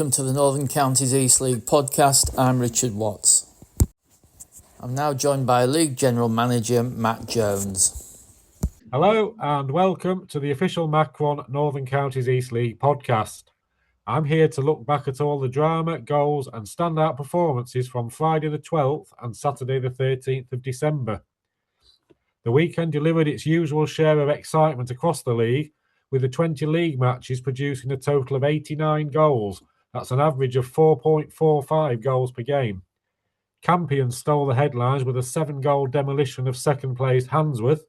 welcome to the Northern Counties East League podcast. I'm Richard Watts. I'm now joined by League General Manager Matt Jones. Hello and welcome to the official Macron Northern Counties East League podcast. I'm here to look back at all the drama, goals and standout performances from Friday the 12th and Saturday the 13th of December. The weekend delivered its usual share of excitement across the league, with the 20 league matches producing a total of 89 goals. That's an average of 4.45 goals per game. Campion stole the headlines with a 7-goal demolition of second-placed Handsworth.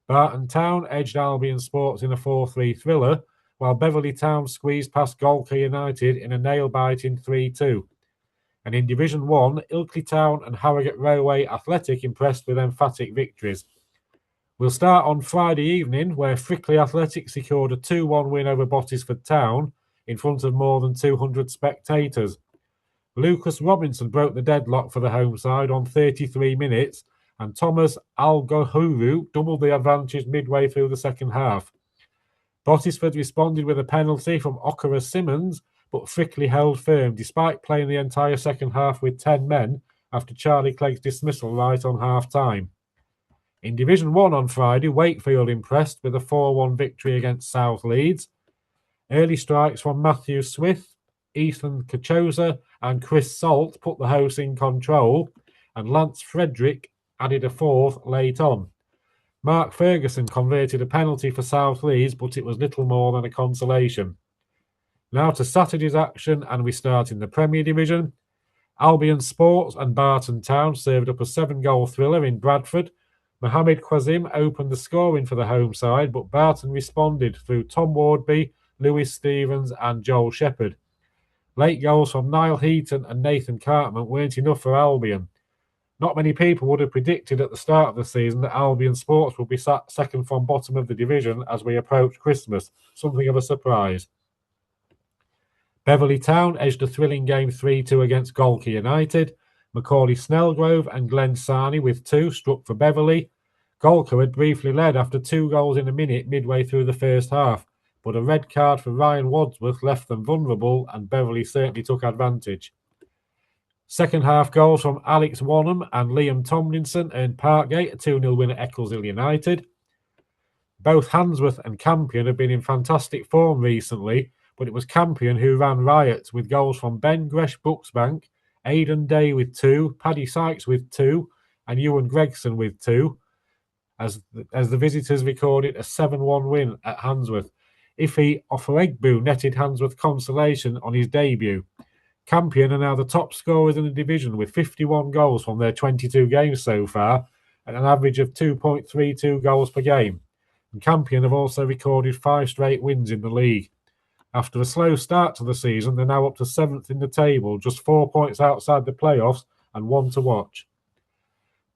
Barton Town edged Albion Sports in a 4-3 thriller, while Beverley Town squeezed past Galway United in a nail-biting 3-2. And in Division 1, Ilkley Town and Harrogate Railway Athletic impressed with emphatic victories. We'll start on Friday evening, where Frickley Athletic secured a 2-1 win over Bottisford Town in front of more than 200 spectators. Lucas Robinson broke the deadlock for the home side on 33 minutes, and Thomas Algohuru doubled the advantage midway through the second half. Bottisford responded with a penalty from Okara Simmons, but Frickley held firm despite playing the entire second half with 10 men after Charlie Clegg's dismissal right on half-time. In Division 1 on Friday, Wakefield impressed with a 4-1 victory against South Leeds. Early strikes from Matthew Swift, Ethan Kachosa and Chris Salt put the hosts in control, and Lance Frederick added a fourth late on. Mark Ferguson converted a penalty for South Leeds, but it was little more than a consolation. Now to Saturday's action, and we start in the Premier Division. Albion Sports and Barton Town served up a 7-goal thriller in Bradford. Mohamed Quazim opened the scoring for the home side, but Barton responded through Tom Wardby, Lewis Stevens and Joel Shepherd. Late goals from Niall Heaton and Nathan Cartman weren't enough for Albion. Not many people would have predicted at the start of the season that Albion Sports would be sat second from bottom of the division as we approach Christmas. Something of a surprise. Beverley Town edged a thrilling game 3-2 against Galway United. Macaulay Snellgrove and Glenn Sarney with 2 struck for Beverley. Galway had briefly led after 2 goals in a minute midway through the first half, but a red card for Ryan Wadsworth left them vulnerable and Beverley certainly took advantage. Second half goals from Alex Wanham and Liam Tomlinson earned Parkgate a 2-0 win at Eccleshill United. Both Handsworth and Campion have been in fantastic form recently, but it was Campion who ran riot with goals from Ben Gresh Bucksbank, Aidan Day with 2, Paddy Sykes with 2, and Ewan Gregson with 2, as the visitors recorded a 7-1 win at Handsworth. Ife Ofoegbu netted Handsworth consolation on his debut. Campion are now the top scorers in the division with 51 goals from their 22 games so far at an average of 2.32 goals per game. And Campion have also recorded 5 straight wins in the league. After a slow start to the season, they're now up to 7th in the table, just 4 points outside the playoffs and 1 to watch.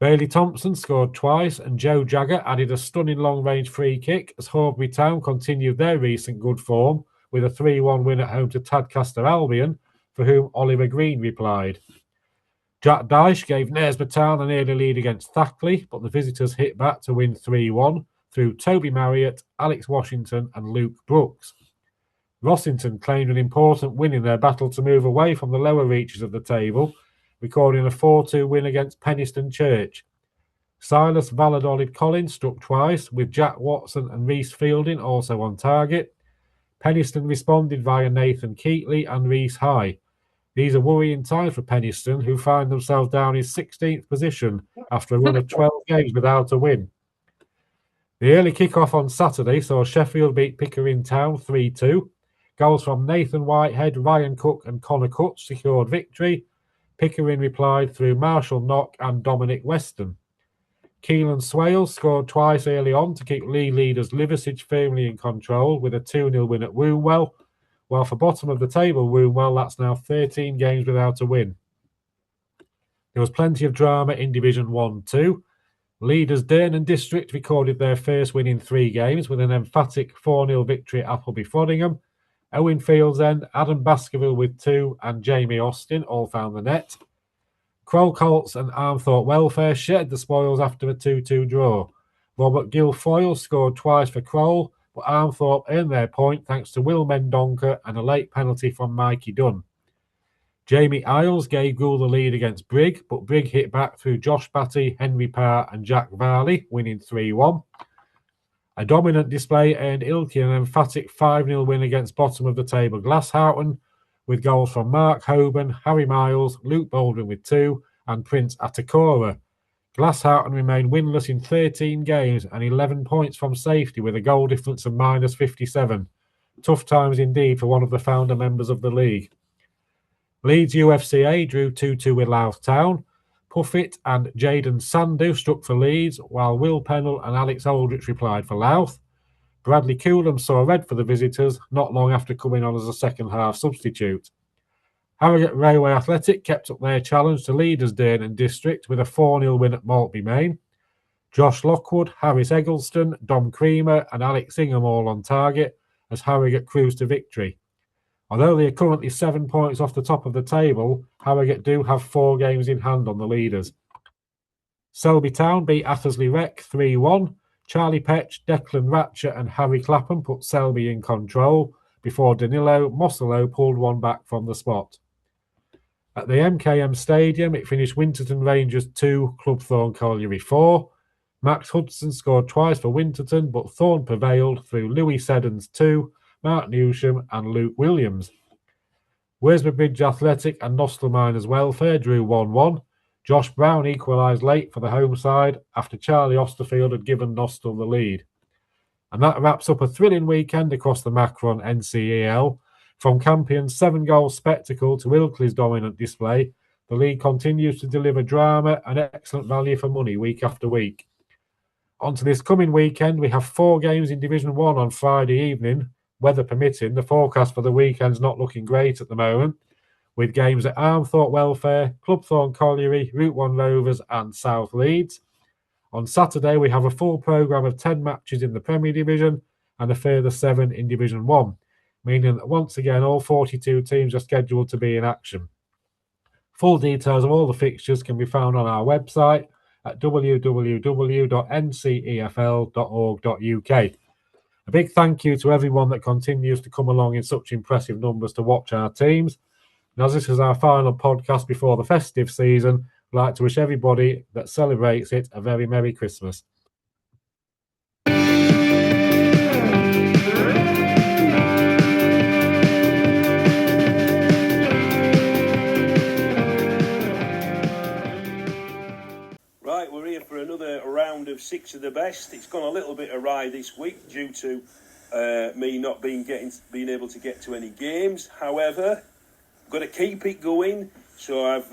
Bailey Thompson scored twice and Joe Jagger added a stunning long-range free kick as Horbury Town continued their recent good form with a 3-1 win at home to Tadcaster Albion, for whom Oliver Green replied. Jack Dyche gave Knaresborough Town an early lead against Thackley, but the visitors hit back to win 3-1 through Toby Marriott, Alex Washington and Luke Brooks. Rossington claimed an important win in their battle to move away from the lower reaches of the table, recording a 4-2 win against Penistone Church. Silas Valladolid Collins struck twice, with Jack Watson and Reece Fielding also on target. Penistone responded via Nathan Keatley and Reece High. These are worrying times for Penistone, who find themselves down in 16th position after a run of 12 games without a win. The early kick-off on Saturday saw Sheffield beat Pickering Town 3-2. Goals from Nathan Whitehead, Ryan Cook and Connor Cutts secured victory. Pickering replied through Marshall Knock and Dominic Weston. Keelan Swales scored twice early on to keep league leaders Liversidge firmly in control with a 2-0 win at Wombwell, while for bottom of the table Wombwell, that's now 13 games without a win. There was plenty of drama in Division 1 too. Leaders Dernan District recorded their first win in 3 games with an emphatic 4-0 victory at Appleby Frodingham. Owen Fields End, Adam Baskerville with 2 and Jamie Austin all found the net. Crowell Colts and Armthorpe Welfare shared the spoils after a 2-2 draw. Robert Guilfoyle scored twice for Crowell, but Armthorpe earned their point thanks to Will Mendonca and a late penalty from Mikey Dunn. Jamie Isles gave Gould the lead against Brigg, but Brigg hit back through Josh Batty, Henry Parr and Jack Varley, winning 3-1. A dominant display earned Ilkley an emphatic 5-0 win against bottom of the table Glasshoughton, with goals from Mark Hoban, Harry Miles, Luke Baldwin with 2, and Prince Atakora. Glasshoughton remained winless in 13 games and 11 points from safety with a goal difference of minus 57. Tough times indeed for one of the founder members of the league. Leeds UFCA drew 2-2 with Louth Town. Puffett and Jaden Sandu struck for Leeds, while Will Pennell and Alex Aldrich replied for Louth. Bradley Coulham saw red for the visitors not long after coming on as a second-half substitute. Harrogate Railway Athletic kept up their challenge to Leadersdean and District with a 4-0 win at Maltby Main. Josh Lockwood, Harris Eggleston, Dom Creamer and Alex Ingham all on target as Harrogate cruised to victory. Although they are currently 7 points off the top of the table, Harrogate do have 4 games in hand on the leaders. Selby Town beat Athersley Rec 3-1. Charlie Petch, Declan Ratcher and Harry Clapham put Selby in control before Danilo Mosolo pulled one back from the spot. At the MKM Stadium, it finished Winterton Rangers 2, Club Thorn Colliery 4. Max Hudson scored twice for Winterton, but Thorn prevailed through Louis Seddons 2, Mark Newsham and Luke Williams. Worsbridge Bridge Athletic and Nostell Miners Welfare drew 1-1. Josh Brown equalised late for the home side after Charlie Osterfield had given Nostell the lead. And that wraps up a thrilling weekend across the Macron NCEL. From Campion's 7-goal spectacle to Ilkley's dominant display, the league continues to deliver drama and excellent value for money week after week. On to this coming weekend, we have 4 games in Division 1 on Friday evening. Weather permitting, the forecast for the weekend's not looking great at the moment, with games at Armthorpe Welfare, Club Thorn Colliery, Route 1 Rovers and South Leeds. On Saturday, we have a full programme of 10 matches in the Premier Division and a further 7 in Division 1, meaning that once again all 42 teams are scheduled to be in action. Full details of all the fixtures can be found on our website at www.ncefl.org.uk. A big thank you to everyone that continues to come along in such impressive numbers to watch our teams. And as this is our final podcast before the festive season, I'd like to wish everybody that celebrates it a very Merry Christmas. Right, we're here for another round of 6 of the best. It's gone a little bit awry this week due to me not being able to get to any games. However, I've got to keep it going, so I've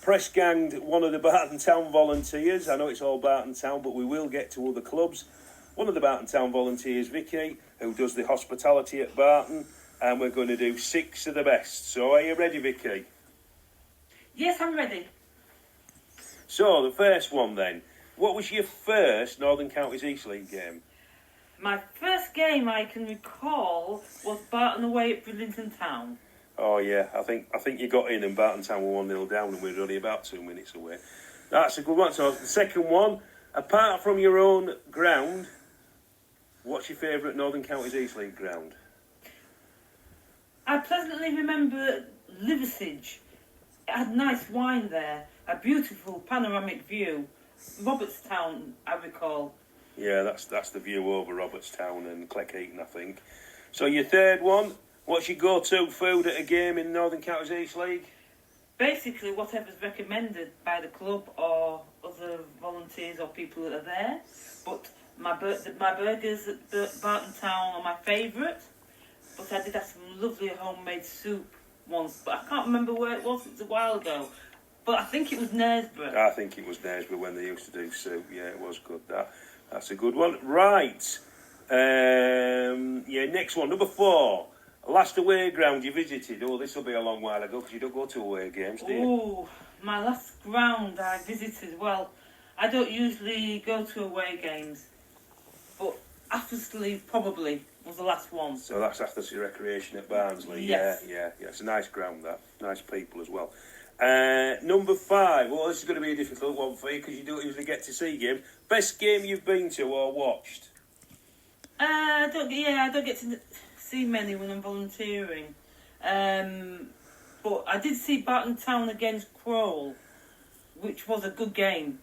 press ganged one of the Barton Town volunteers. I know it's all Barton Town, but we will get to other clubs. One of the Barton Town volunteers, Vicky, who does the hospitality at Barton, and we're going to do 6 of the best. So are you ready, Vicky? Yes, I'm ready. So, the first one then. What was your first Northern Counties East League game? My first game I can recall was Barton away at Bridlington Town. Oh yeah, I think you got in and Barton Town were 1-0 down and we were only about 2 minutes away. That's a good one. So the second one, apart from your own ground, what's your favourite Northern Counties East League ground? I pleasantly remember Liversidge. It had nice wine there, a beautiful panoramic view. Robertstown, I recall. Yeah, that's the view over Robertstown and Cleckheaton, I think. So your third one, what's your go-to food at a game in Northern Counties East League? Basically, whatever's recommended by the club or other volunteers or people that are there. But my burgers at Barton Town are my favourite. But I did have some lovely homemade soup once, but I can't remember where it was. It was a while ago. But I think it was Knaresborough. I think it was Knaresborough when they used to do soup. Yeah, it was good. That's a good one. Right. Next one, number 4. Last away ground you visited. Oh, this will be a long while ago because you don't go to away games, do you? Oh, my last ground I visited. Well, I don't usually go to away games, but Athersley probably was the last one. So that's Athersley Recreation at Barnsley. Yes. Yeah. It's a nice ground, that. Nice people as well. Number 5. Well, this is going to be a difficult one for you because you don't usually get to see games. Best game you've been to or watched? I don't get to see many when I'm volunteering. But I did see Barton Town against Crowell, which was a good game.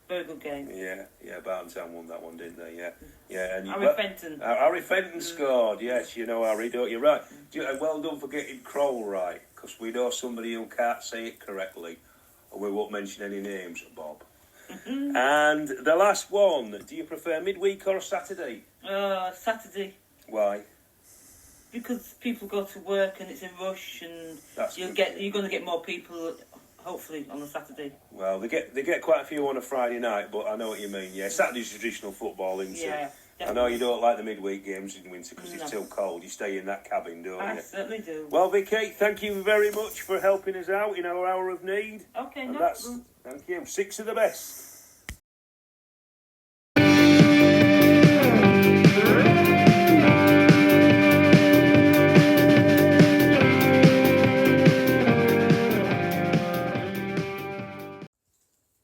Very good game. Yeah, Barton Town won that one, didn't they? Yeah. And Harry Fenton scored, yes, you know Harry, don't you? Right. Well done for getting Crowell right, because we know somebody who can't say it correctly, and we won't mention any names, Bob. And the last one, do you prefer midweek or Saturday? Saturday. Why? Because people go to work and it's a rush, and you're going to get more people, hopefully, on a Saturday. Well, they get quite a few on a Friday night, but I know what you mean. Yeah, Saturday's traditional football, isn't it? Yeah, definitely. I know you don't like the midweek games in winter because it's too cold. You stay in that cabin, don't you? I certainly do. Well, Vicky, thank you very much for helping us out in our hour of need. Okay, no problem. Thank you. 6 of the best.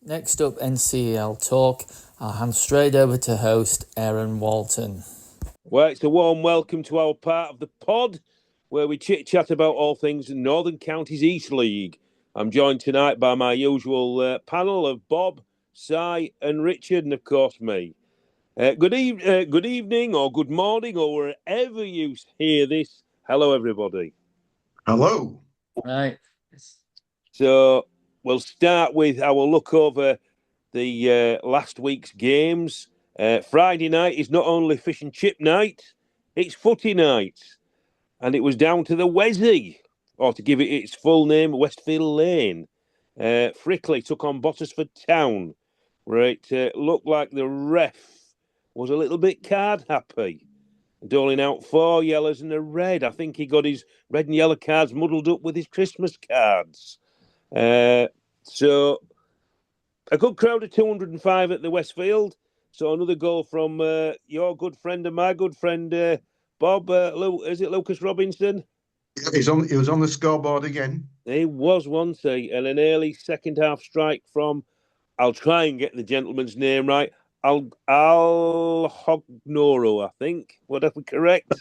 Next up, NCEL talk. I'll hand straight over to host Aaron Walton. Well, it's a warm welcome to our part of the pod where we chit-chat about all things Northern Counties East League. I'm joined tonight by my usual panel of Bob, Si and Richard, and of course me. Good evening or good morning or wherever you hear this. Hello, everybody. Hello. Right. So we'll start with our look over the last week's games. Friday night is not only fish and chip night, it's footy night. And it was down to the Wesley, or to give it its full name, Westfield Lane. Frickley took on Bottisford Town, where it looked like the ref was a little bit card happy, doling out 4 yellows and a red. I think he got his red and yellow cards muddled up with his Christmas cards. So a good crowd of 205 at the Westfield. So another goal from your good friend and my good friend, Bob. Is it Lucas Robinson? He was on the scoreboard again. He was, wasn't he? And an early second half strike from, I'll try and get the gentleman's name right, Al Hognoro, I think. Would I be correct?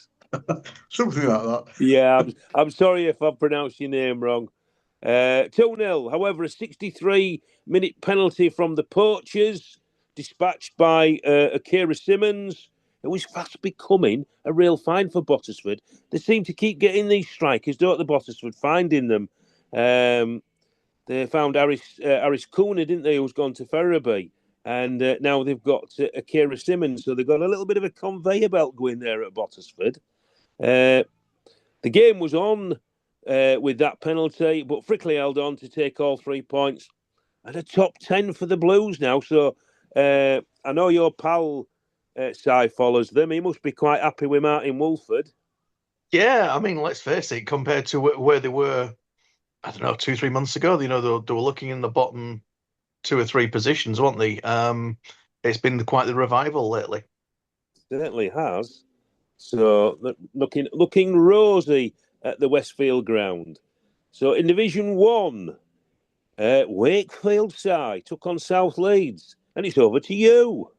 Something like that. Yeah, I'm sorry if I've pronounced your name wrong. 2-0. However, a 63-minute penalty from the Poachers, dispatched by Akira Simmons. It was fast becoming a real find for Bottisford. They seem to keep getting these strikers, don't they, Bottisford, finding them. They found Aris Cooner, didn't they, who's gone to Ferriby. And now they've got Akira Simmons. So they've got a little bit of a conveyor belt going there at Bottisford. The game was on with that penalty, but Frickley held on to take all 3 points. And a top 10 for the Blues now. So I know your pal, Si, follows them. He must be quite happy with Martin Wolford. Yeah, I mean, let's face it, compared to where they were, I don't know, 2-3 months ago, you know, they were looking in the bottom 2 or 3 positions, weren't they? It's been quite the revival lately. Certainly has. So looking rosy at the Westfield ground. So in Division 1, Wakefield side took on South Leeds, and it's over to you.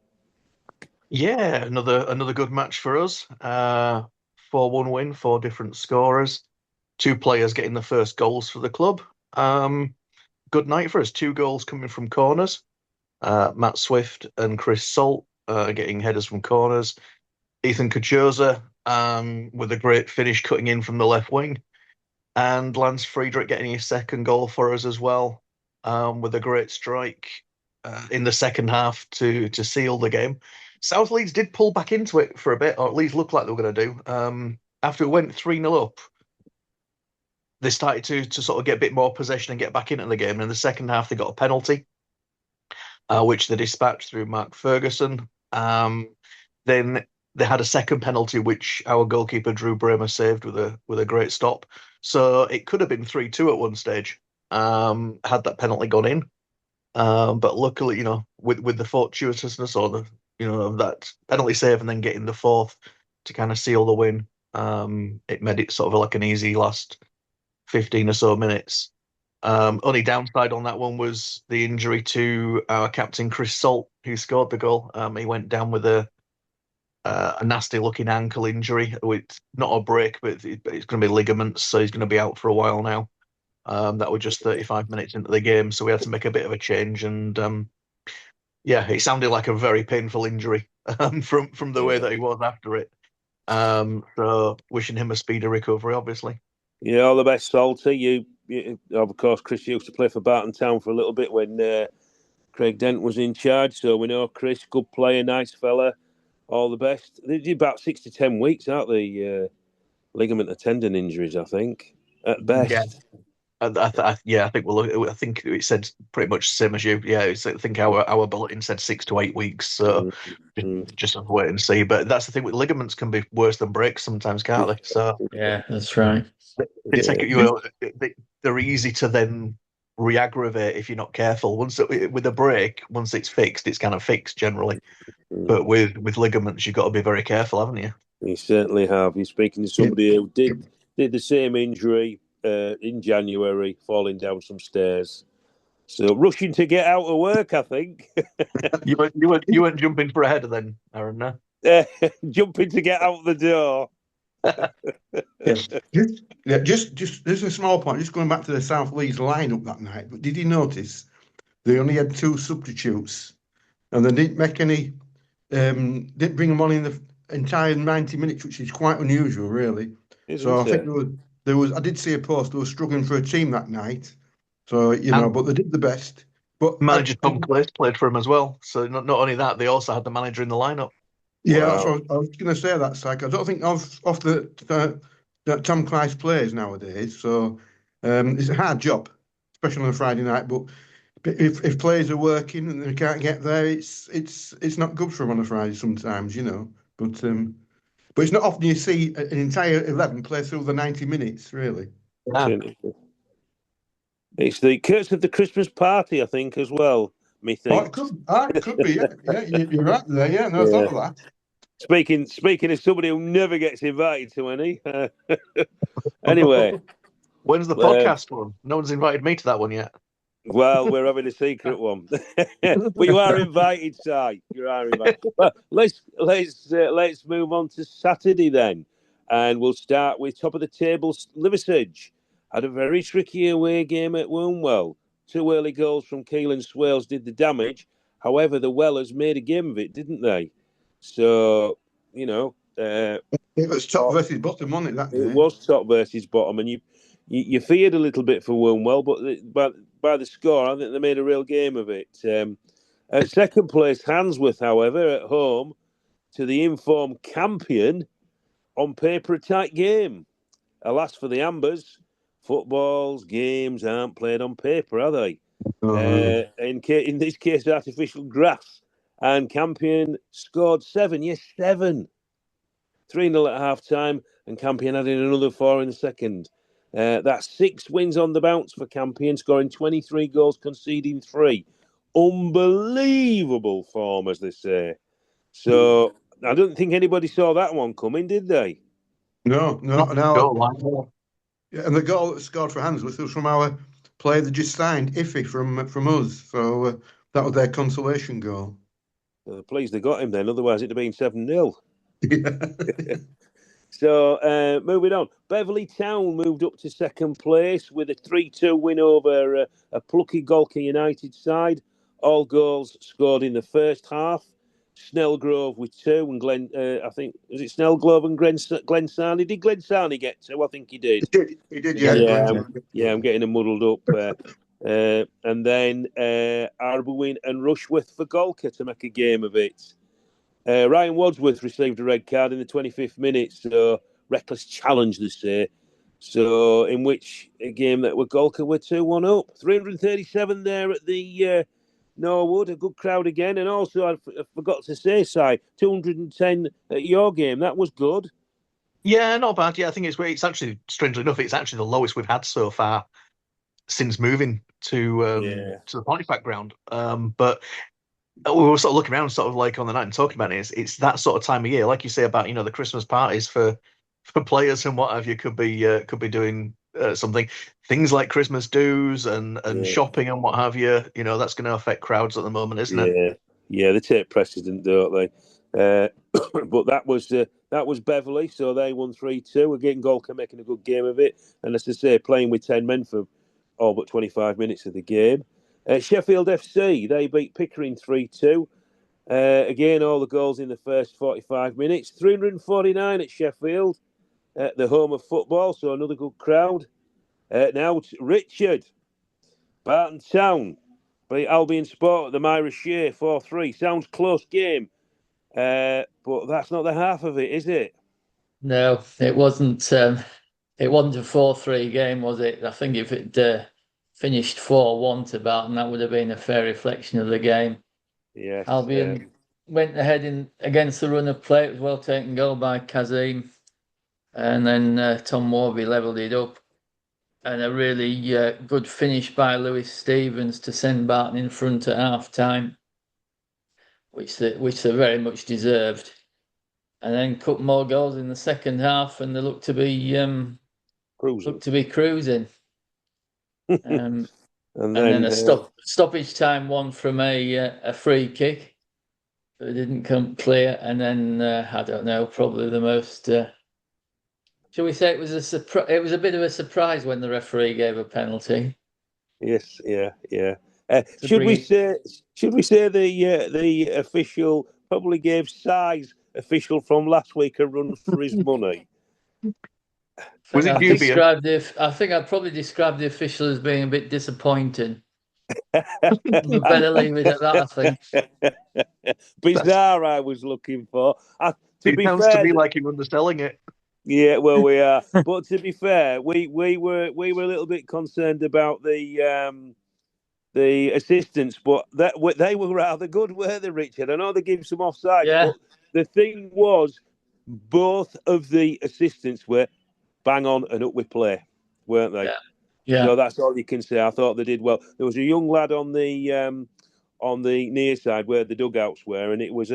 Yeah, another good match for us. 4-1 win, 4 different scorers, 2 players getting the first goals for the club. Good night for us. 2 goals coming from corners. Matt Swift and Chris Salt getting headers from corners. Ethan Kachoza with a great finish cutting in from the left wing. And Lance Friedrich getting his second goal for us as well, with a great strike in the second half to seal the game. South Leeds did pull back into it for a bit, or at least looked like they were going to do. After it went 3-0 up, they started to sort of get a bit more possession and get back into the game. And in the second half, they got a penalty, which they dispatched through Mark Ferguson. Then they had a second penalty, which our goalkeeper Drew Bramer saved with a great stop. So it could have been 3-2 at one stage, had that penalty gone in. But luckily, you know, with the fortuitousness or the, you know, of that penalty save and then getting the fourth to kind of seal the win, it made it sort of like an easy last 15 or so minutes. Only downside on that one was the injury to our captain Chris Salt, who scored the goal. He went down with a nasty-looking ankle injury. It's not a break, but it's going to be ligaments, so he's going to be out for a while now. That were just 35 minutes into the game, so we had to make a bit of a change. And yeah, it sounded like a very painful injury from the way that he was after it. So wishing him a speedy recovery, obviously. Yeah, all the best, Salty. You of course, Chris used to play for Barton Town for a little bit when Craig Dent was in charge. So we know Chris, good player, nice fella. All the best. They did about 6 to 10 weeks, aren't they? Ligament and tendon injuries, I think, at best. Yeah. I think I think it said pretty much the same as you. Yeah, I think our bulletin said 6 to 8 weeks. So just have to wait and see. But that's the thing with ligaments, can be worse than breaks sometimes, can't they? So Yeah, that's right. they're easy to then re-aggravate if you're not careful. With a break, once it's fixed, it's kind of fixed generally. But with ligaments, you've got to be very careful, haven't you? You certainly have. You're speaking to somebody who did the same injury in January, falling down some stairs. So rushing to get out of work, I think. You weren't jumping for a header then, Aaron, no? Jumping to get out the door. Just there's a small point. Just going back to the South Leeds lineup that night. But did you notice they only had 2 substitutes, and they didn't make any. Didn't bring them on in the entire 90 minutes, which is quite unusual, really. I think there was. I did see a post. They were struggling for a team that night. So but they did the best. But manager Tom Clace played for him as well. So not only that, they also had the manager in the lineup. Yeah, that's what I was going to say. That Psych. I don't think off that Tom Clace plays nowadays. So it's a hard job, especially on a Friday night. But if players are working and they can't get there, it's not good for them on a Friday sometimes, But it's not often you see an entire 11 play through the 90 minutes, really. Yeah. It's the curse of the Christmas party, I think, as well. Me think. It could be. Yeah, you're right there. Yeah, no, I thought of that. Speaking as somebody who never gets invited to any. Anyway, when's the podcast one? No one's invited me to that one yet. Well, we're having a secret one, but you are invited, Si. You are invited. Well, let's move on to Saturday then, and we'll start with top of the table. Liversedge had a very tricky away game at Wombwell. 2 early goals from Keelan Swales did the damage. However, the Wellers made a game of it, didn't they? So, it was top versus bottom, wasn't it, that day? It was top versus bottom, and you feared a little bit for Wombwell, but by the score, I think they made a real game of it. At second place, Handsworth, however, at home to the informed Campion, on paper a tight game. Alas for the Ambers, footballs, games aren't played on paper, are they? In this case, artificial grass. And Campion scored 7. Yes, 7. 3-0 at half-time, and Campion added another 4 in the second. That's 6 wins on the bounce for Campion, scoring 23 goals, conceding 3. Unbelievable form, as they say. So I don't think anybody saw that one coming, did they? No. Yeah, and the goal that scored for Handsworth was from our player that just signed, Iffy, from us. So that was their consolation goal. Well, pleased they got him then, otherwise it'd have been 7-0. Yeah. So, moving on. Beverley Town moved up to second place with a 3-2 win over a plucky Golka United side. All goals scored in the first half. Snellgrove with 2 and Glenn, I think, was it Snellgrove and Glenn Sarney? Did Glenn Sarney get 2? I think he did. He did, yeah. I'm getting them muddled up. And then Arborwin and Rushworth for Golka to make a game of it. Ryan Wadsworth received a red card in the 25th minute, so reckless challenge, they say. So, in which a game that were Golka were 2-1 up. 337 there at the Norwood, a good crowd again. And also, I forgot to say, Si, 210 at your game. That was good. Yeah, not bad. Yeah, I think it's actually, strangely enough, it's actually the lowest we've had so far since moving to the Pontefract ground. But we were sort of looking around, sort of like on the night and talking about it. It's that sort of time of year, like you say about the Christmas parties for players and what have you could be doing something. Things like Christmas dues and shopping and what have you. That's going to affect crowds at the moment, isn't it? Yeah, they take precedent, don't they? But that was Beverley, so they won 3-2. Again, Golka making a good game of it, and as I say, playing with 10 men for all but 25 minutes of the game. Sheffield FC, they beat Pickering 3-2. Again, all the goals in the first 45 minutes. 349 at Sheffield, the home of football, so another good crowd. Now, Richard, Barton Town beat Albion Sport at the Myra Shea 4-3. Sounds close game, but that's not the half of it, is it? No, it wasn't. It wasn't a 4-3 game, was it? I think if it finished 4-1 to Barton, that would have been a fair reflection of the game. Yes. Albion went ahead against the run of play. It was well taken goal by Kazim, and then Tom Warby levelled it up, and a really good finish by Lewis Stevens to send Barton in front at half time, which they very much deserved. And then cut more goals in the second half, and they looked to be cruising. And then a stoppage time one from a free kick that didn't come clear, and then I don't know, probably the most. Shall we say it was a surprise? It was a bit of a surprise when the referee gave a penalty. Yes, yeah. Should we say the official probably gave Si's official from last week a run for his money? Was it dubious? I think I'd probably describe the official as being a bit disappointing. We better leave it at that, I think. Bizarre, I was looking for. It sounds to me like you're underselling it. Yeah, well, we are. But to be fair, we were a little bit concerned about the assistants, but they were rather good, weren't they, Richard? I know they gave some offside, but the thing was, both of the assistants were bang on and up with play, weren't they? Yeah. So that's all you can say. I thought they did well. There was a young lad on the near side where the dugouts were, and it was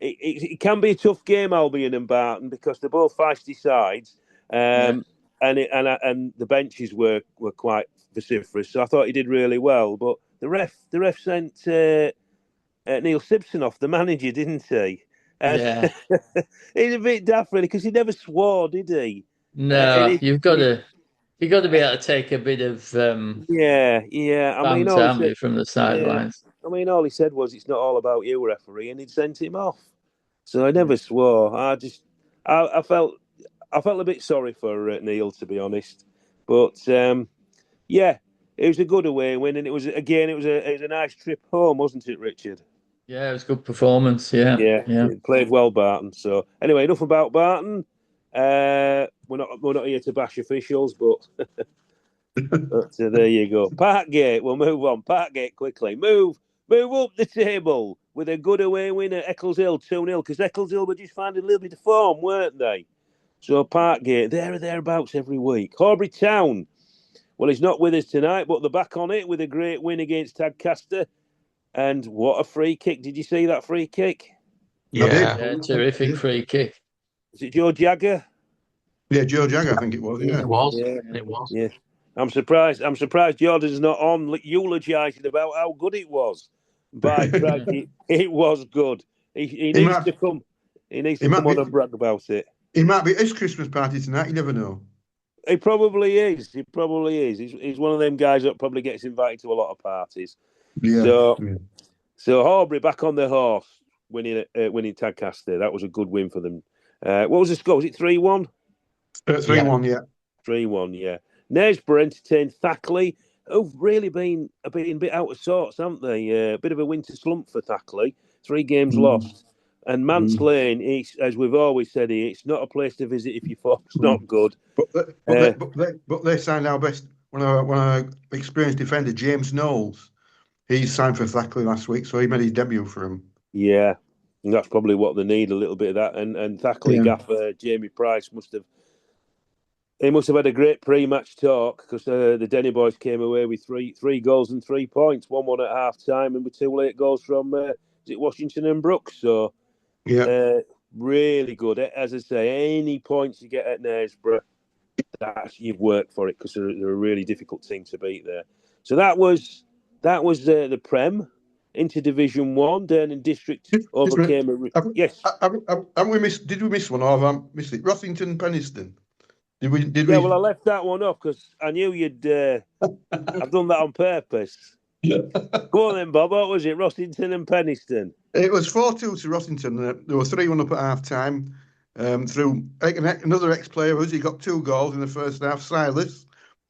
it can be a tough game, Albion and Barton, because they're both feisty sides, and the benches were quite vociferous. So I thought he did really well. But the ref sent Neil Simpson off, the manager, didn't he? Yeah. He's a bit daft, really, because he never swore, did he? No, you've got to be able to take a bit of yeah. I mean, banter from the sidelines. I mean, all he said was, "It's not all about you, referee," and he'd sent him off. So I never swore. I felt a bit sorry for Neil, to be honest. But it was a good away win, and it was a nice trip home, wasn't it, Richard? Yeah, it was a good performance. Yeah. It played well, Barton. So anyway, enough about Barton. We're not here to bash officials, but there you go. Parkgate, we'll move on. Parkgate quickly. Move up the table with a good away win at Eccleshill 2-0, because Eccleshill were just finding a little bit of form, weren't they? So Parkgate, there or thereabouts every week. Horbury Town, well, he's not with us tonight, but they're back on it with a great win against Tadcaster. And what a free kick. Did you see that free kick? Yeah, terrific free kick. Is it Joe Jagger? Yeah, Joe Jagger, I think it was. Yeah. It was. Yeah. It was. Yeah. I'm surprised Jordan's not on eulogising about how good it was. By crikey, it was good. He needs to come. He needs to come on and brag about it. It might be his Christmas party tonight. You never know. He probably is. He's one of them guys that probably gets invited to a lot of parties. Yeah. So Horbury back on the horse, winning Tadcaster. That was a good win for them. What was the score? Was it 3-1? 3-1, yeah. 3-1, yeah. Knaresborough entertained Thackley, who've really been a bit out of sorts, haven't they? A bit of a winter slump for Thackley. 3 games lost. And Mance Lane, as we've always said here, it's not a place to visit if your form's not good. But they signed our best, one of our experienced defender, James Knowles. He signed for Thackley last week, so he made his debut for him. Yeah. And that's probably what they need, a little bit of that. And Thackley gaffer Jamie Price must have had a great pre-match talk, because the Denny boys came away with three goals and 3 points, 1-1 at half time, and with 2 late goals from Washington and Brooks. So really good. As I say, any points you get at Knaresborough, you've worked for it, because they're a really difficult team to beat there. So that was the Prem. Into Division 1, Durham District overcame Did we miss one, or have I missed it? Rossington Penistone. Did Yeah, we? well, I left that one off because I knew you'd. I've done that on purpose. Go on then, Bob. What was it? Rossington and Penistone. It was 4-2 to Rossington. There were 3-1 up at half time. Through another ex-player, he got 2 goals in the first half. Silas,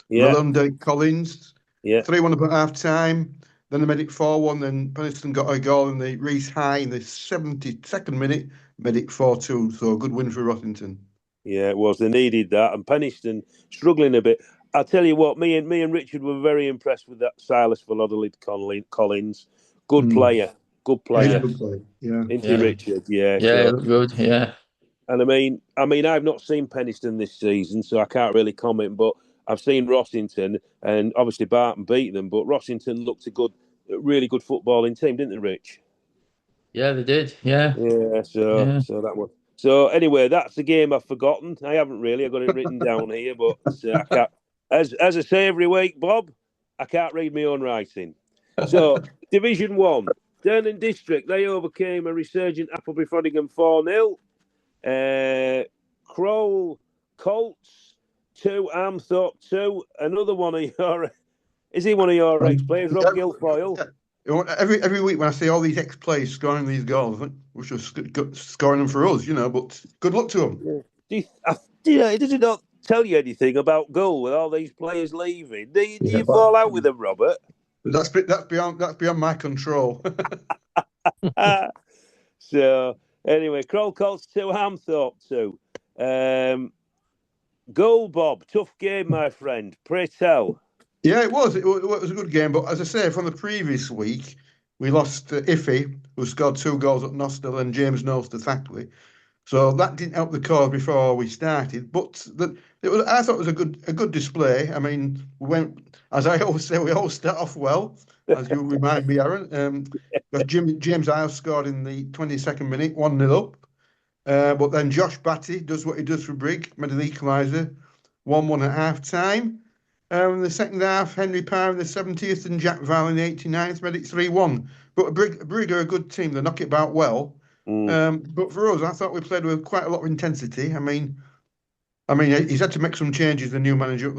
Yeah, Malone Collins, yeah, 3-1 up at half time. Then they made it 4-1. Then Penistone got a goal in the Reese High in the 72nd minute, made it 4-2. So a good win for Rossington. yeah. It was. They needed that, and Penistone struggling a bit. I tell you what, me and Richard were very impressed with that Silas Valladolid Collins. Good player, good Yeah, he's a player. good player. Yeah. Isn't he, Yeah. Richard? Yeah. Yeah, So, it looked good. Yeah. and I mean, I've not seen Penistone this season, so I can't really comment. But I've seen Rossington, and obviously Barton beat them. But Rossington looked a really good footballing team, didn't they, Rich? Yeah, they did. Yeah. Yeah. So Yeah. that one. So anyway, that's the game I've forgotten. I haven't really. I've got it written down here, but I can't. As I say every week, Bob, I can't read my own writing. So Division 1, Durnan District, they overcame a resurgent Appleby Frodingham 4-0. Crowell Colts 2, Armthorpe 2. Another one of your, is he one of your ex-players, Rob Guilfoyle? Every week when I see all these ex-players scoring these goals, I think we should scoring them for us, but good luck to them. Yeah. Does it not tell you anything about goal with all these players leaving? Do you fall out with them, Robert? That's beyond my control. So anyway, Crowell Colts 2, Armthorpe 2. Goal, Bob. Tough game, my friend. Pray tell. Yeah, it was. It was a good game, but as I say, from the previous week, we lost Iffy, who scored 2 goals at Nostell, and James Knowles to Thackley. So that didn't help the cause before we started. But I thought it was a good display. I mean, as I always say, we all start off well, as you remind me, Aaron. But James Isles scored in the 22nd minute, 1-0 up. But then Josh Batty does what he does for Brig, made an equaliser, 1-1 at half time. In the second half, Henry Parr in the 70th and Jack Val in the 89th made it 3-1. But Brig are a good team. They knock it about well. But for us, I thought we played with quite a lot of intensity. I mean, he's had to make some changes, the new manager,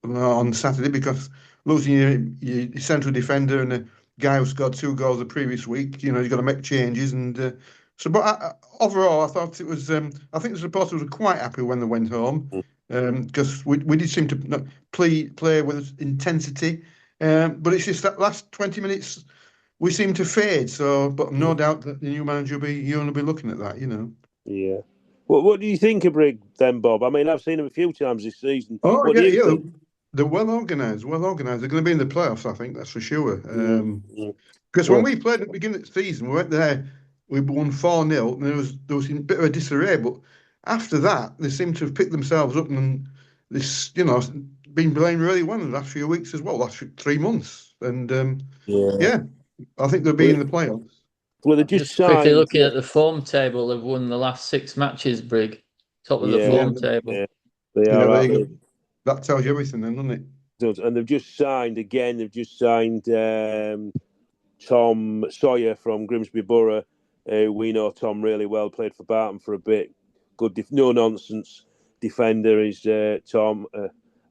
on Saturday, because losing your central defender and a guy who scored 2 goals the previous week, he's got to make changes. And but overall, I thought it was. I think the supporters were quite happy when they went home, because we did seem to play with intensity. But it's just that last 20 minutes we seem to fade. So, but no doubt that the new manager will be looking at that. Yeah. Well, what do you think of Brig then, Bob? I mean, I've seen them a few times this season. Oh, what do you think? They're well organised. Well organised. They're going to be in the playoffs, I think. That's for sure. Because when we played at the beginning of the season, we went there. We won 4-0, and there was a bit of a disarray. But after that, they seem to have picked themselves up, and this, been playing really well in the last few weeks as well, last 3 months. And I think they'll be in the playoffs. Well, they just signed. Quickly looking at the form table, they've won the last 6 matches, Brig. Top of the form table. Yeah, they are. That tells you everything, then, doesn't it? Does. And they've just signed again. They've just signed Tom Sawyer from Grimsby Borough. We know Tom really well. Played for Barton for a bit. Good, no nonsense defender is Tom.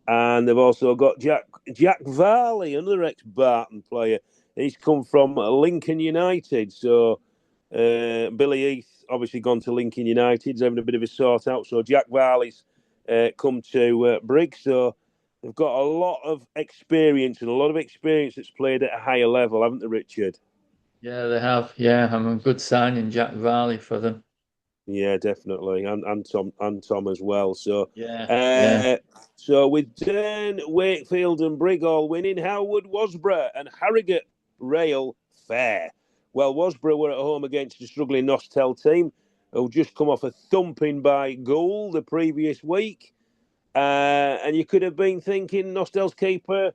And they've also got Jack Varley, another ex-Barton player. He's come from Lincoln United. So Billy Heath obviously gone to Lincoln United. He's having a bit of a sort out. So Jack Varley's come to Brig. So they've got a lot of experience that's played at a higher level, haven't they, Richard? Yeah, they have. Yeah, I'm a good signing, Jack Varley, for them. Yeah, definitely, and Tom as well. So So with Durn, Wakefield, and Brig all winning, Haywood, Wasborough, and Harrogate Rail fair. Well, Wasborough were at home against a struggling Nostell team who just come off a thumping by Gould the previous week, and you could have been thinking Nostell's keeper,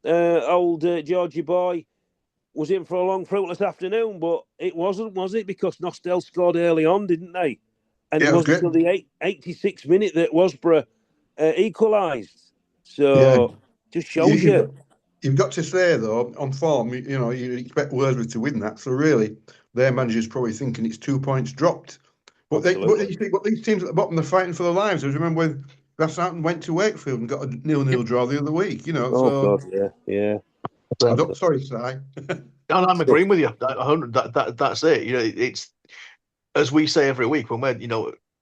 old Georgie boy, was in for a long, fruitless afternoon, but it wasn't, was it? Because Nostell scored early on, didn't they? And it wasn't until the 86th minute that Wasborough equalised. So, just shows you. You've got to say, though, on form, you expect Worsley to win that. So, really, their manager's probably thinking it's 2 points dropped. But you think what these teams at the bottom, they're fighting for their lives. I remember Southampton went to Wakefield and got a 0-0 draw the other week. Oh God, yeah. Sorry, Si. And I'm agreeing with you. That's it. It's as we say every week when we're,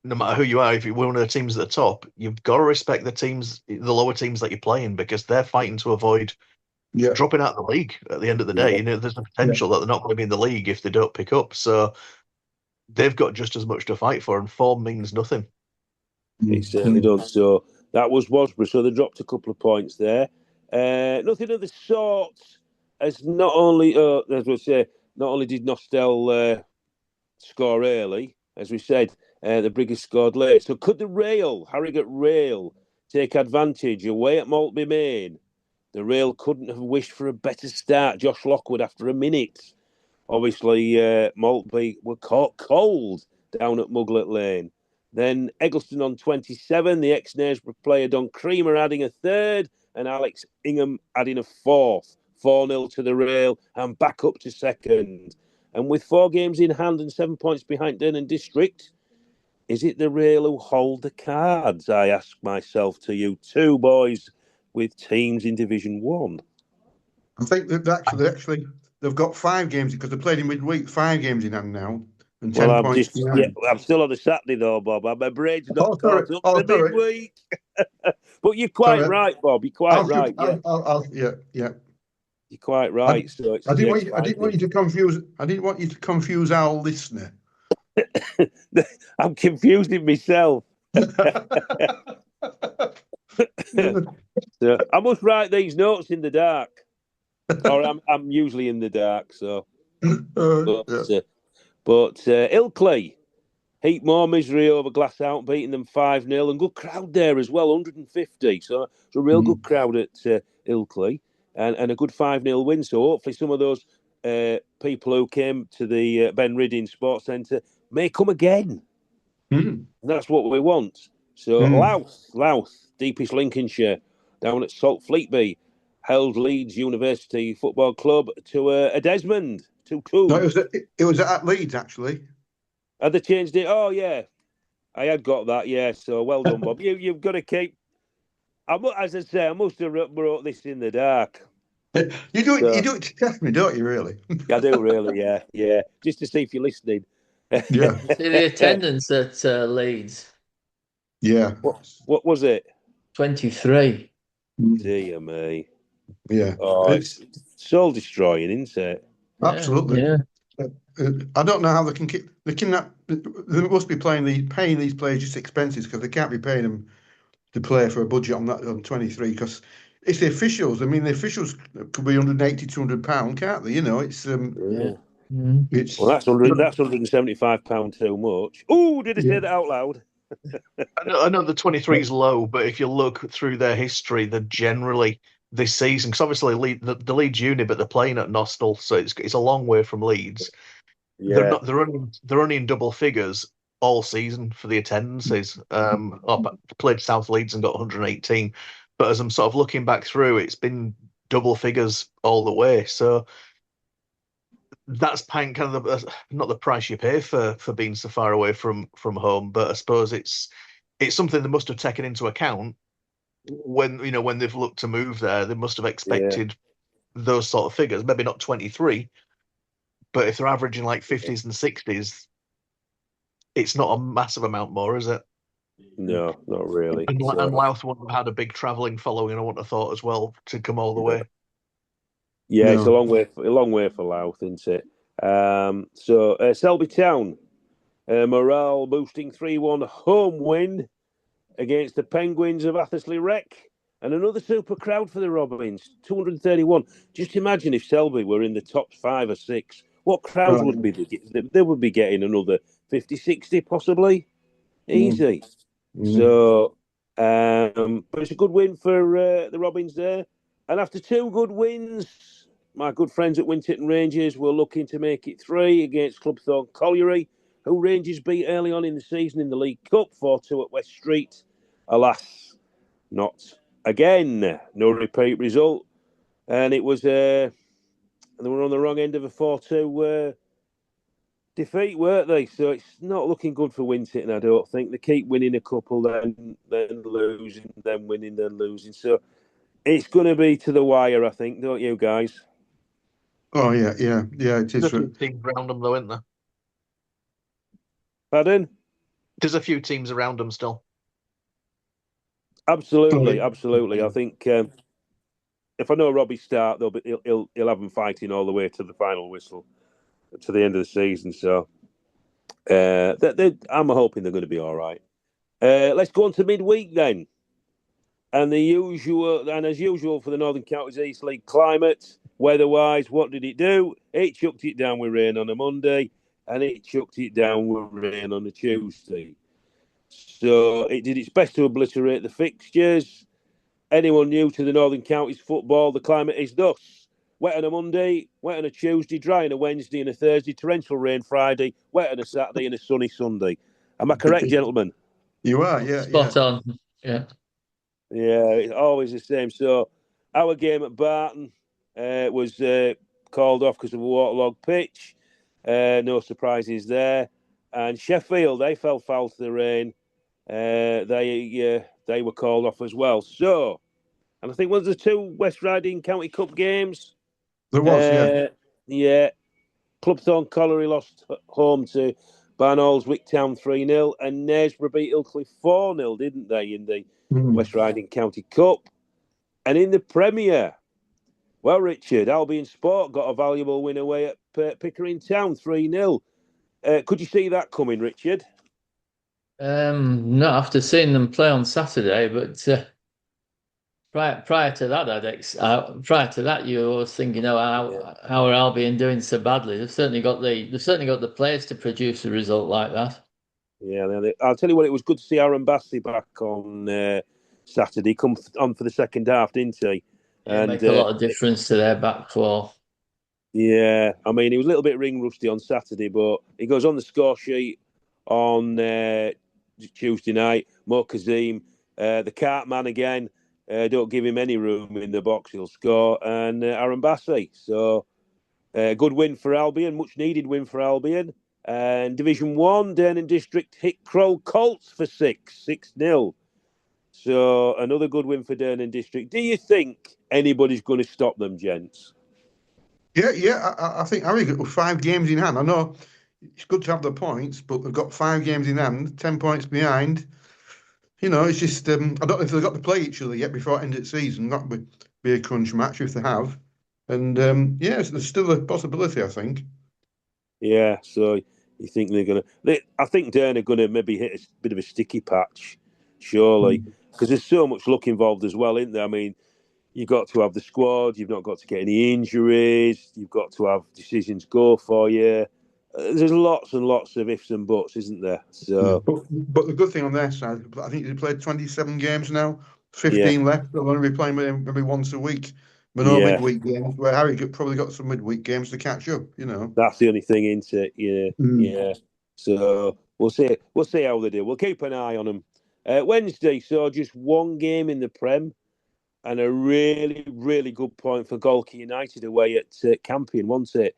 no matter who you are, if you're one of the teams at the top, you've got to respect the lower teams that you're playing because they're fighting to avoid dropping out of the league at the end of the day. There's a potential that they're not going to be in the league if they don't pick up. So they've got just as much to fight for, and form means nothing. It certainly does. So that was Wasborough. So they dropped a couple of points there. Nothing of the sort as not only, as we say, not only did Nostell score early, as we said, the Briggers scored late. So could the Harrogate Rail, take advantage away at Maltby Main? The Rail couldn't have wished for a better start. Josh Lockwood after a minute. Obviously, Maltby were caught cold down at Muglet Lane. Then Eggleston on 27, the ex-Knaresborough player Don Creamer adding a third, and Alex Ingham adding a fourth. 4-0 to the Rail and back up to second. And with 4 games in hand and 7 points behind Durham District, is it the Rail who hold the cards? I ask myself to you, 2 boys with teams in Division 1. I think that actually they've got 5 games because they played in midweek. 5 games in hand now and 10 points behind. I'm still on the Saturday though, Bob. My brain's not sorry. caught up to midweek. But you're quite right, Bob. You're quite right. Yeah. You're quite right. I didn't want you to confuse. I didn't want you to confuse our listener. I'm confusing myself. So I must write these notes in the dark, or I'm usually in the dark. So, but Ilkley, heap more misery over Glassout, beating them 5-0, and good crowd there as well, 150. So it's a real good crowd at Ilkley, and a good 5-0 win. So hopefully some of those people who came to the Ben Ridding Sports Centre may come again. And that's what we want. So Louth, deepest Lincolnshire, down at Salt Fleetby, held Leeds University Football Club to a Desmond 2-2. No, it was at Leeds actually. Had they changed it? Oh yeah, I had got that. Yeah, so well done, Bob. You've got to keep. As I say, I must have wrote this in the dark. You do it to test me, don't you? Really? I do really. Yeah. Just to see if you're listening. Yeah. See the attendance at Leeds. Yeah. What was it? 23. Dear me. Yeah. Oh, it's soul destroying, isn't it? Absolutely. Yeah. I don't know how they can keep. They must be paying these players just expenses because they can't be paying them to play for a budget on 23 because it's the officials. I mean, the officials could be £180, £200, can't they? It's It's well, that's £175 too much. Oh, did I say that out loud? I know the 23 is low, but if you look through their history, they're generally this season, because obviously the Leeds uni, but they're playing at Nostell, so it's a long way from Leeds. Yeah. They're only in double figures all season for the attendances. Played South Leeds and got 118, but as I'm sort of looking back through, it's been double figures all the way. So that's paying kind of not the price you pay for being so far away from home, but I suppose it's something they must have taken into account when they've looked to move there. They must have expected those sort of figures, maybe not 23, but if they're averaging like 50s and 60s, it's not a massive amount more, is it? No, not really. And Louth would have had a big travelling following, I wouldn't have thought as well, to come all the way. Yeah, no. It's a long way for Louth, isn't it? So Selby Town, morale boosting 3-1 home win against the Penguins of Athersley Rec, and another super crowd for the Robins, 231. Just imagine if Selby were in the top 5 or 6, what crowds would be? They would be getting another 50, 60 possibly, easy. So, but it's a good win for the Robins there. And after 2 good wins, my good friends at Winterton Rangers were looking to make it 3 against Clubthorne Colliery, who Rangers beat early on in the season in the League Cup, 4-2 at West Street. Alas, not again. No repeat result. And it was, they were on the wrong end of a 4-2 defeat, weren't they? So it's not looking good for Winton, I don't think. They keep winning a couple, then losing, then winning, then losing. So it's going to be to the wire, I think, don't you guys? Oh yeah. It There's is. a few teams around them, though, isn't there? Pardon? There's a few teams around them still. Absolutely. I think if I know Robbie Stark, he'll have them fighting all the way to the final whistle, to the end of the season. So I'm hoping they're going to be all right. Let's go on to midweek then. And as usual for the Northern Counties East League climate, weather-wise, what did it do? It chucked it down with rain on a Monday, and it chucked it down with rain on a Tuesday. So it did its best to obliterate the fixtures. Anyone new to the Northern Counties football, the climate is thus: wet on a Monday, wet on a Tuesday, dry on a Wednesday and a Thursday, torrential rain Friday, wet on a Saturday and a sunny Sunday. Am I correct, gentlemen? You are, yeah. Spot on. Yeah. Yeah, it's always the same. So our game at Barton was called off because of a waterlogged pitch. No surprises there. And Sheffield, they fell foul to the rain. They were called off as well. So, and I think was the two West Riding County Cup games. There was, yeah. Yeah. Clubthorne Colliery lost home to Barnall's Wicktown 3-0, and Knaresborough beat Ilkley 4-0, didn't they, in the West Riding County Cup? And in the Premier, well, Richard, Albion Sport got a valuable win away at Pickering Town 3-0. Could you see that coming, Richard? Not after seeing them play on Saturday, but prior to that, you were always thinking, how are Albion doing so badly? They've certainly got the players to produce a result like that. Yeah, I'll tell you what, it was good to see Aaron Bassey back on Saturday. Come on for the second half, didn't he? And make a lot of difference to their back four. Yeah, I mean, he was a little bit ring rusty on Saturday, but he goes on the score sheet on Tuesday night. Mo Kazim, the cart man again. Don't give him any room in the box, he'll score. And Aaron Bassey. So, good win for Albion, much needed win for Albion. And Division 1, Dernan District hit Kroll Colts for 6-0. So, another good win for Dernan District. Do you think anybody's going to stop them, gents? Yeah. I think Harry got 5 games in hand. I know it's good to have the points, but they've got 5 games in hand, 10 points behind. You know, it's just I don't know if they've got to play each other yet before end of the season. That would be a crunch match if they have. And there's still a possibility, I think. Yeah, so you think they're going to... I think Dern are going to maybe hit a bit of a sticky patch, surely, because there's so much luck involved as well, isn't there? I mean, you've got to have the squad, you've not got to get any injuries, you've got to have decisions go for you. There's lots and lots of ifs and buts, isn't there? So, but the good thing on their side, I think they played 27 games now, 15 left. They'll only be playing with him maybe once a week. But no midweek games, where Harry probably got some midweek games to catch up, you know. That's the only thing, isn't it? Yeah. So we'll see how they do. We'll keep an eye on them. Wednesday, so just one game in the Prem, and a really, really good point for Golke United away at Campion, wasn't it?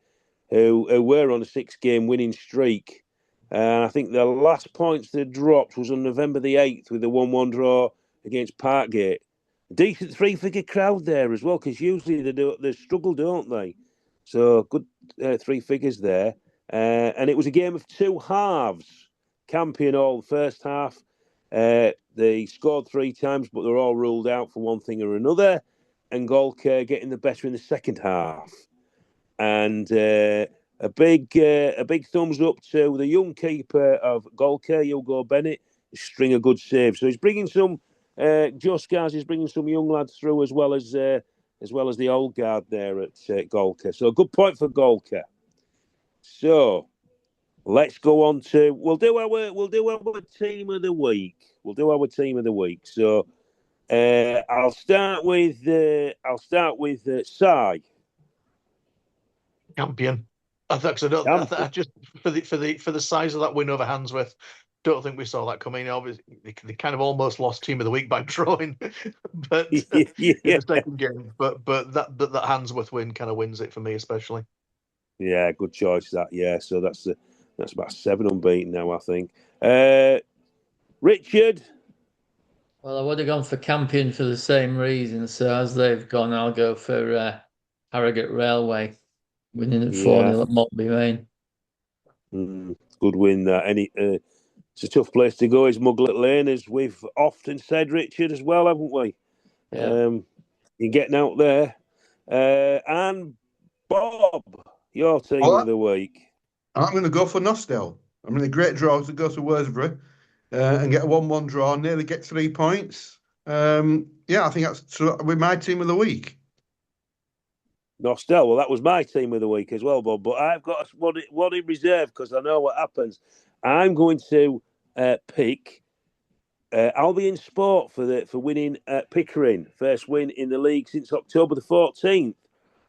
Who were on a 6-game winning streak. And I think the last points they dropped was on November the 8th with a 1-1 draw against Parkgate. A decent 3-figure crowd there as well, because usually they struggle, don't they? So good 3 figures there. And it was a game of 2 halves. Campion all the first half. They scored 3 times, but they're all ruled out for one thing or another. And Golke getting the better in the second half. And a big thumbs up to the young keeper of Golke, Hugo Bennett, a string of good saves. So he's bringing some Joe Scars is bringing some young lads through as well as the old guard there at Golke. So a good point for Golke. So let's go on to we'll do our team of the week. So I'll start with Sai. Campion. I just for the size of that win over Handsworth, don't think we saw that coming. Obviously, they kind of almost lost team of the week by drawing, but in the second game. But that Handsworth win kind of wins it for me, especially. Yeah, good choice. That so that's That's about 7 unbeaten now, I think. Richard? Well, I would have gone for Campion for the same reason. So as they've gone, I'll go for Harrogate Railway winning at 4-0 at Mockbey Lane. Good win that. It's a tough place to go, is Muglet Lane, as we've often said, Richard, as well, haven't we? Yeah. You're getting out there. And Bob, your team of the week. I'm going to go for Nostell. I'm in a great draw to go to Worsborough and get a 1-1 draw, nearly get 3 points. I think that's with my team of the week. Nostell, well, that was my team of the week as well, Bob. But I've got one in reserve because I know what happens. I'm going to pick Albion Sport for winning at Pickering. First win in the league since October the 14th.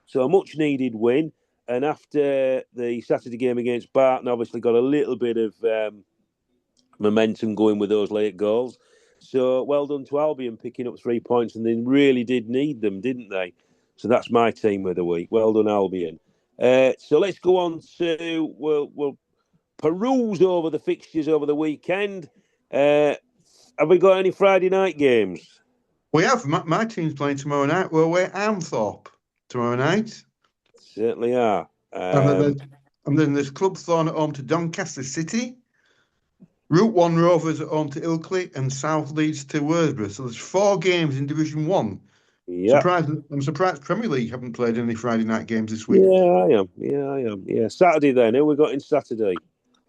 So a much needed win. And after the Saturday game against Barton, obviously got a little bit of momentum going with those late goals. So well done to Albion picking up 3 points, and they really did need them, didn't they? So that's my team of the week. Well done, Albion. So let's go on to we'll peruse over the fixtures over the weekend. Have we got any Friday night games? We have. My team's playing tomorrow night. We're away at Armthorpe tomorrow night. Certainly are. And then there's Club Thorn at home to Doncaster City. Route 1 Rovers at home to Ilkley, and South Leeds to Worsborough. So there's 4 games in Division 1. Yeah. I'm surprised Premier League haven't played any Friday night games this week. Yeah, I am. Yeah, Saturday then. Who we got in Saturday?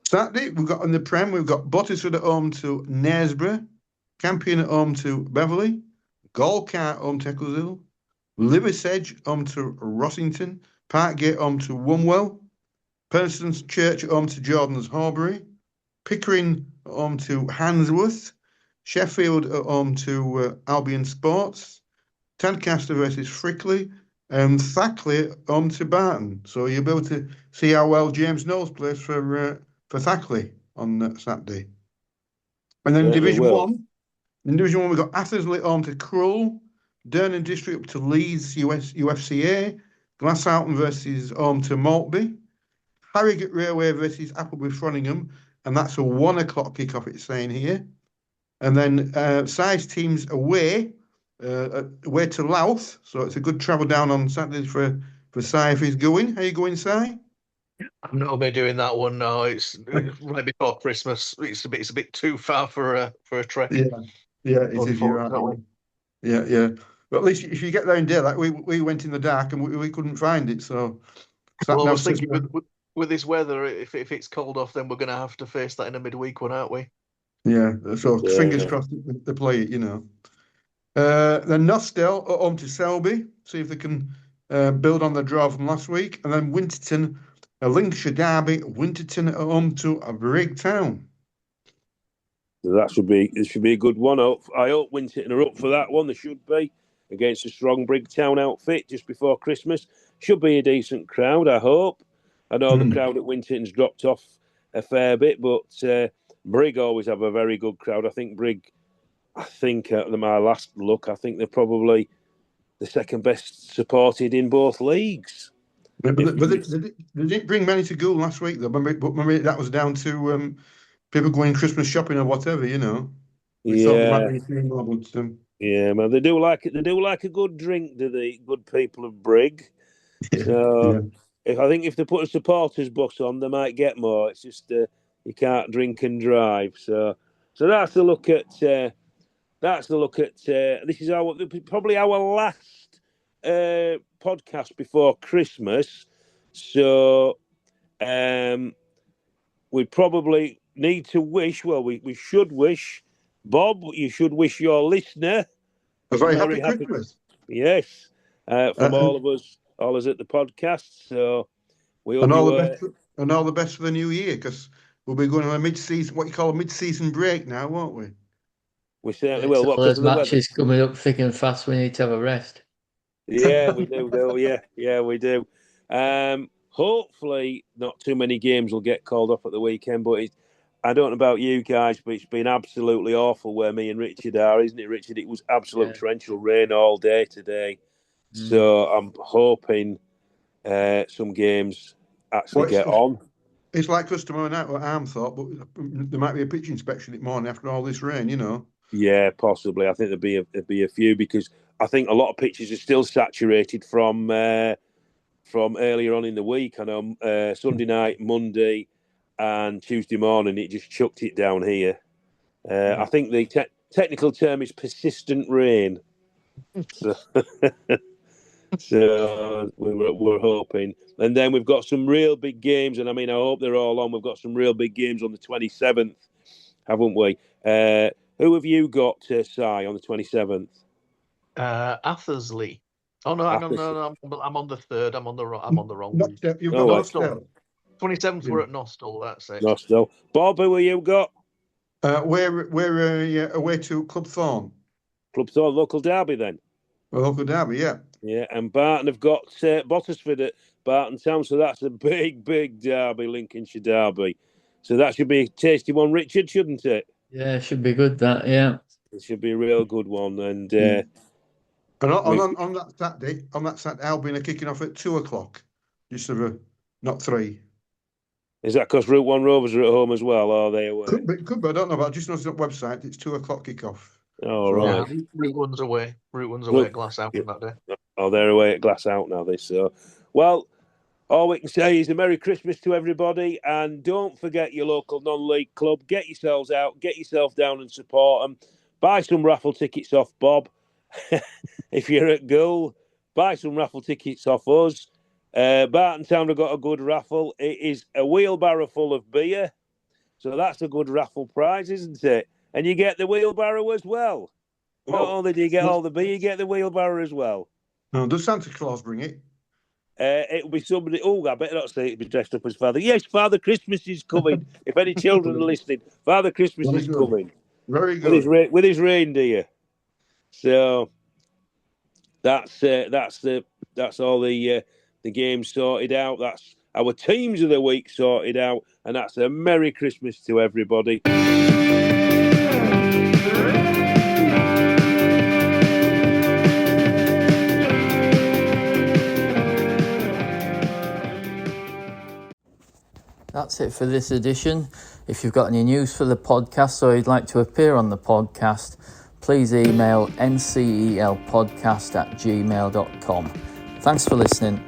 Saturday, we've got in the Prem, we've got Bottisford at home to Knaresborough, Campion at home to Beverley, Galcar at home to Eccleshill, Liversedge home to Rossington, Parkgate home to Wumwell, Persons Church at home to Jordan's Horbury, Pickering at home to Handsworth, Sheffield at home to Albion Sports, Tadcaster versus Frickley, and Thackley at home to Barton. So you'll be able to see how well James Knowles plays for Thackley on Saturday. And then Division 1, we've got Athersley home to Krull, Durham District up to Leeds UFCA, Glasshouten versus home to Maltby, Harrogate Railway versus Appleby Froningham, and that's a 1 o'clock kickoff, it's saying here. And then size teams away to Louth, so it's a good travel down on Saturday for Si if he's going. How you going, Si? I'm not going to be doing that one now. It's right before Christmas. It's a bit too far for a trek. Yeah, it is. You're right. Yeah. But at least if you get there in daylight, we went in the dark and we couldn't find it. So, I was thinking with this weather, if it's cold off, then we're going to have to face that in a midweek one, aren't we? Yeah. So fingers crossed they play it. Then Nostell at home to Selby. See if they can build on the draw from last week, and then Winterton. A Lincolnshire derby, Winterton at home to Brigg Town. It should be a good one. I hope Winterton are up for that one. They should be against a strong Brigg Town outfit just before Christmas. Should be a decent crowd, I hope. I know the crowd at Winterton's dropped off a fair bit, but Brigg always have a very good crowd. I think Brigg, at my last look, I think they're probably the second best supported in both leagues. But they didn't bring many to Goole last week, though. Maybe that was down to people going Christmas shopping or whatever, We thought they might be seeing more, but yeah, man, they do like it. They do like a good drink, do the good people of Brigg. So if they put a supporters bus on, they might get more. It's just you can't drink and drive. So that's the look at. This is probably our last podcast before Christmas. So we probably need to wish. Well, we should wish Bob. You should wish your listener a very happy Christmas. Yes, from all of us at the podcast. So we hope all the best for the new year, because we'll be going on a mid-season, what you call a mid-season break now, won't we? We certainly will. All those matches coming up thick and fast. We need to have a rest. Yeah, we do. Yeah, we do. Hopefully, not too many games will get called off at the weekend. But I don't know about you guys, but it's been absolutely awful where me and Richard are, isn't it, Richard? It was absolute torrential rain all day today. So I'm hoping some games actually get on. it's like us tomorrow night, what Arm thought, but there might be a pitch inspection at morning after all this rain, you know. Yeah, possibly. I think there'd be a few because I think a lot of pitches are still saturated from earlier on in the week. I know Sunday night, Monday, and Tuesday morning it just chucked it down here. I think the technical term is persistent rain. So we're hoping, and then we've got some real big games, and I mean I hope they're all on. We've got some real big games on the 27th, haven't we? Who have you got, Si, on the 27th? Athersley. Oh no, hang on, no, I'm on the 3rd. I'm on the wrong week. You've got Nostell. 27th. We're at Nostell. That's it. Nostell. Bob, who have you got? We're away to Club Thorn. Club Thorn, local derby then. A local derby, yeah. Yeah, and Barton have got Bottisford at Barton Town, so that's a big derby, Lincolnshire derby. So that should be a tasty one, Richard, shouldn't it? Yeah, it should be good, that, yeah. It should be a real good one. And on that Saturday, Albion are kicking off at 2:00, just not 3. Is that because Route 1 Rovers are at home as well, or are they away? Could be, I don't know, but I just noticed on the website it's 2:00 kick-off. Oh, right. Yeah, Route 1's away. Route 1's away at Glasshout on that day. Oh, they're away at Glasshout now, so. Well, all we can say is a Merry Christmas to everybody, and don't forget your local non-league club. Get yourselves out, get yourself down and support them. Buy some raffle tickets off Bob. If you're at Goal, buy some raffle tickets off us. Barton Town have got a good raffle. It is a wheelbarrow full of beer, so that's a good raffle prize, isn't it? And you get the wheelbarrow as well. Not only do you get all the beer, you get the wheelbarrow as well. No, does Santa Claus bring it? It'll be somebody. Oh, I better not say it'll be dressed up as Father. Yes, Father Christmas is coming. If any children are listening, Father Christmas is coming. Very good. With his reindeer. So that's all the games sorted out. That's our teams of the week sorted out, and that's a Merry Christmas to everybody. That's it for this edition. If you've got any news for the podcast or you'd like to appear on the podcast, please email ncelpodcast@gmail.com. Thanks for listening.